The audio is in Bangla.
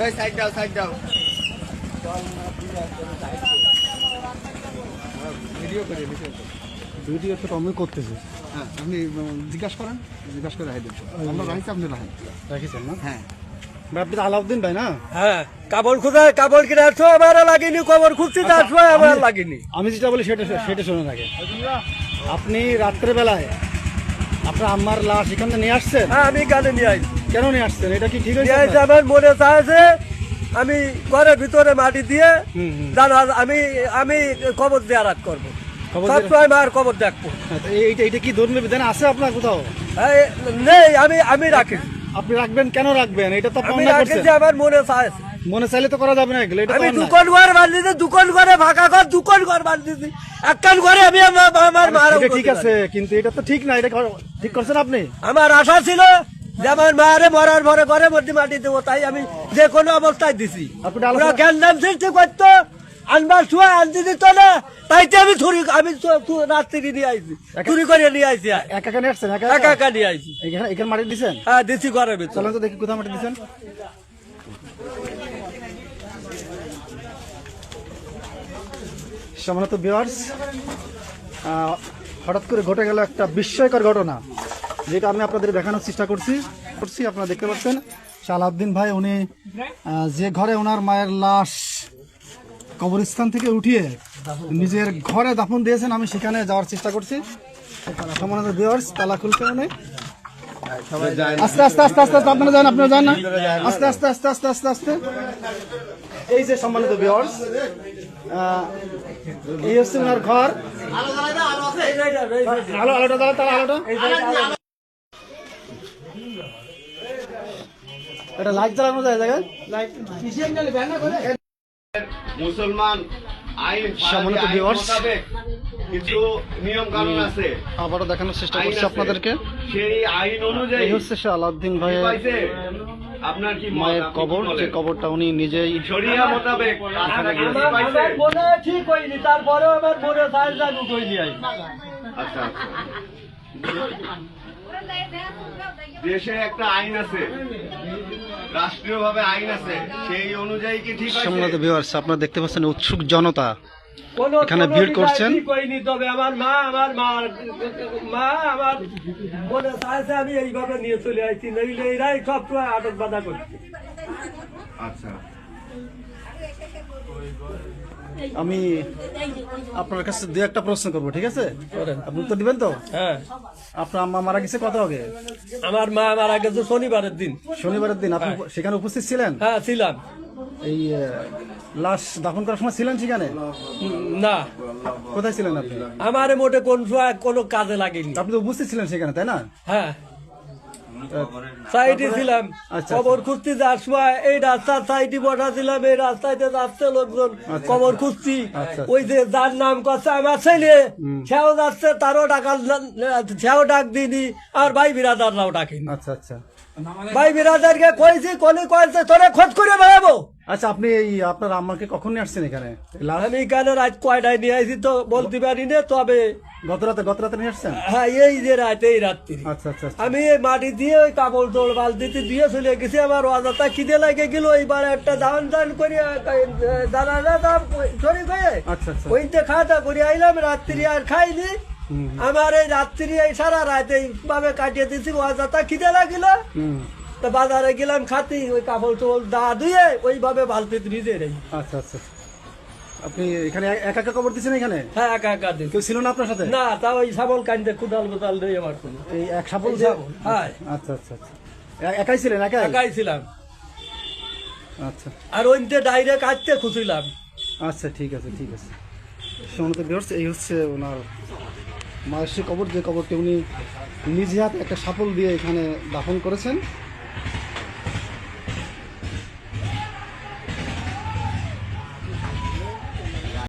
এই সাইড দাও, সাইড দাও। ভিডিও তো আমি করতেছি। হ্যাঁ, আপনি জিজ্ঞাসা করেন, জিজ্ঞাসা করে রাখি দেন। আমরা রাখছি, আপনি রাখিছেন না? হ্যাঁ, আপনি আলাউদ্দিন ভাই না? হ্যাঁ, কাপড় খুঁজে কাপড় কিনে আসছো, আমার লাগেনি। কবর খুঁজছি, তার সময় আমার লাগেনি। আমি যেটা বলি সেটা শুনে থাকে। আপনি রাত্রে বেলায় আপনার আম্মার লাশ এখানে নিয়ে আসছেন? হ্যাঁ, আমি গানে নিয়ে আসছি। কেন নিয়ে আসছেন? এটা কি ঠিক নিয়ে হয়েছে? আসছি, আমার মনে চাইছে আমি ঘরের ভিতরে মাটি দিয়ে জানা আমি কবর দেওয়ার রাত করবো। সবসময় মার কবর দেখবো। এইটা কি ধর্মীয় বিধান আছে আপনার কোথাও? নেই, আমি রাখি। আপনি রাখবেন, কেন রাখবেন? এটা তো আমি রাখি যে আমার মনে চাইছে। মনে চাইলে তো করা যাবে না এগুলো। আমি দোকান ঘর বান্ধিছি, দোকান ঘরে ফাঁকা ঘর, দোকান ঘর বান্ধিছি। একখান ঘরে আমি আমার মার। ঠিক আছে, কিন্তু এটা তো ঠিক না। এটা ঠিক করছেন আপনি? আমার আশা ছিল যে আমার মারে মরার ভরে ঘরে মধ্যে মাটি দেবো, তাই আমি যে কোনো অবস্থায় দিছি। ওরা জ্ঞান দাম সৃষ্টি করতো, আনবার ছুঁয়া আনতে দিত না, তাইতে আমি রাত্রি নিয়ে আইছি, চুরি করে নিয়ে আইছি। একা নিয়ে আসছেন? একা নিয়ে আইছি। এখানে মাটি দিচ্ছেন? হ্যাঁ, দিচ্ছি ঘরের ভিতর। চলেন তো দেখি কোথাও মাটি দিচ্ছেন। সম্মানিত ভিউয়ার্স, হঠাৎ করে ঘটে গেল একটা বিস্ময়কর ঘটনা, যেটা আমি আপনাদের দেখানোর চেষ্টা করছি। আপনারা দেখতে পাচ্ছেন আলাউদ্দিন ভাই, উনি যে ঘরে ওনার মায়ের লাশ কবরস্থান থেকে উঠিয়ে নিজের ঘরে দাফন দিয়েছেন, আমি সেখানে যাওয়ার চেষ্টা করছি। সম্মানিত ভিউয়ার্স, তালা খুলতে উনি আস্তে আস্তে আস্তে আস্তে আস্তে আপনারা যান না, আস্তে আস্তে আস্তে আস্তে আস্তে আস্তে। এই যে সম্মানিত ভিউয়ার্স, এই হচ্ছে ওনার ঘর। আলোটা দাঁড়া, তার আলোটা এটা লাইট জ্বালানো যায় জায়গায়। মুসলমান আইন সম্মানিত ভিউয়ার্স, কিছু নিয়ম কানুন আছে, আবারও দেখানোর চেষ্টা করছি আপনাদেরকে। সেই আইন অনুযায়ী এই হচ্ছে আলাউদ্দিন ভাইয়ের আপনার কি মায়ের কবর, যে কবরটা উনি নিজেই শরিয়া মোতাবেক আমার মনে ঠিক হয়নি, তারপরেও আমার মনে চাই জানু কইনি। আচ্ছা, দেশে একটা আইন আছে, রাষ্ট্রীয়ভাবে আইন আছে, সেই অনুযায়ী কি ঠিক আছে? সম্মানিত ভিউয়ার্স, আপনারা দেখতে পাচ্ছেন উৎসুক জনতা এখানে ভিড় করছেন। তবে আমার মা আমার মনে চাইছে আমি এইভাবে নিয়ে চলে আসছি, নইলে এরাই সব সময় আটক বাধা করছে। আচ্ছা, আমি আপনার কাছে দু একটা প্রশ্ন করবো, ঠিক আছে? আপনি উত্তর দিবেন তো? হ্যাঁ। আপনার আম্মা মারা গেছে কত আগে? আমার মা মারা গেছে শনিবারের দিন। শনিবারের দিন আপনি সেখানে উপস্থিত ছিলেন? হ্যাঁ, ছিলাম। এই লাশ দাফন করার সময় ছিলেন সেখানে? না। কোথায় ছিলেন আপনি? আমার মোটে কোন সময় কোনো কাজে লাগেনি। আপনি তো উপস্থিত ছিলেন সেখানে, তাই না? হ্যাঁ, সাইডে ছিলাম। আচ্ছা, কবর খুঁজতে যাওয়ার সময় এই রাস্তার সাইডে বসা ছিলাম, এই রাস্তাতে যাচ্ছে লোকজন কবর খুঁজছি। ওই যে যার নাম করছে আমার ছেলে, সেও যাচ্ছে, তারও সেও ডাক দিইনি, আর ভাই বিরাদাররাও ডাকিনি। আচ্ছা আচ্ছা, ভাই বিরাদারকে কইছি, কইছে তোরে খোঁজ করে বেড়াবো। আচ্ছা, আপনি এই আপনার আম্মাকে কখন নিয়ে আসছেন এখানে? আমি এখানে রাত কয়টায় নিয়ে আসি তো বলতে পারি না, তবে গত রাতে নিয়ে আসছেন? হ্যাঁ, এই যে রাত, এই রাত্রি। আচ্ছা আচ্ছা, আমি এই মাটি দিয়ে ওই কাপড় তোল বালতিতে দিয়ে চলে গেছি। আমার অযথা খিদে লাগে গেল, এইবার একটা দান করে দানা দাম সরি করে ওইতে খাওয়া করে আইলাম। রাত্রি আর খাইনি। আমার এই রাত্রি এই সারা রাত এইভাবে কাটিয়ে দিচ্ছি, অযথা খিদে লাগিল। তা বাজারে গেলাম খাতি, ওই কাপড় তোল দা ধুয়ে ওইভাবে বালতিতে ভিজে রেখে। আচ্ছা আচ্ছা, আপনি এখানে একা একা কবর দিচ্ছেন এখানে? হ্যাঁ, একা একা দিই। কেউ ছিল না আপনার সাথে? না, তা ওই সাবল কান্দে কুদাল কোদাল দিয়ে আমার কোনো এই এক সাবল। হ্যাঁ। আচ্ছা আচ্ছা আচ্ছা, একাই ছিলেন? একাই ছিলাম। আচ্ছা, আর ওইতে ডাইরেক্ট কাটতে খুঁজছিলাম। আচ্ছা, ঠিক আছে ঠিক আছে। সম্মানিত ভিউয়ার্স, এই হচ্ছে ওনার মায়ের সে কবর, যে কবরটি উনি নিজে হাতে একটা সাপল দিয়ে এখানে দাফন করেছেন।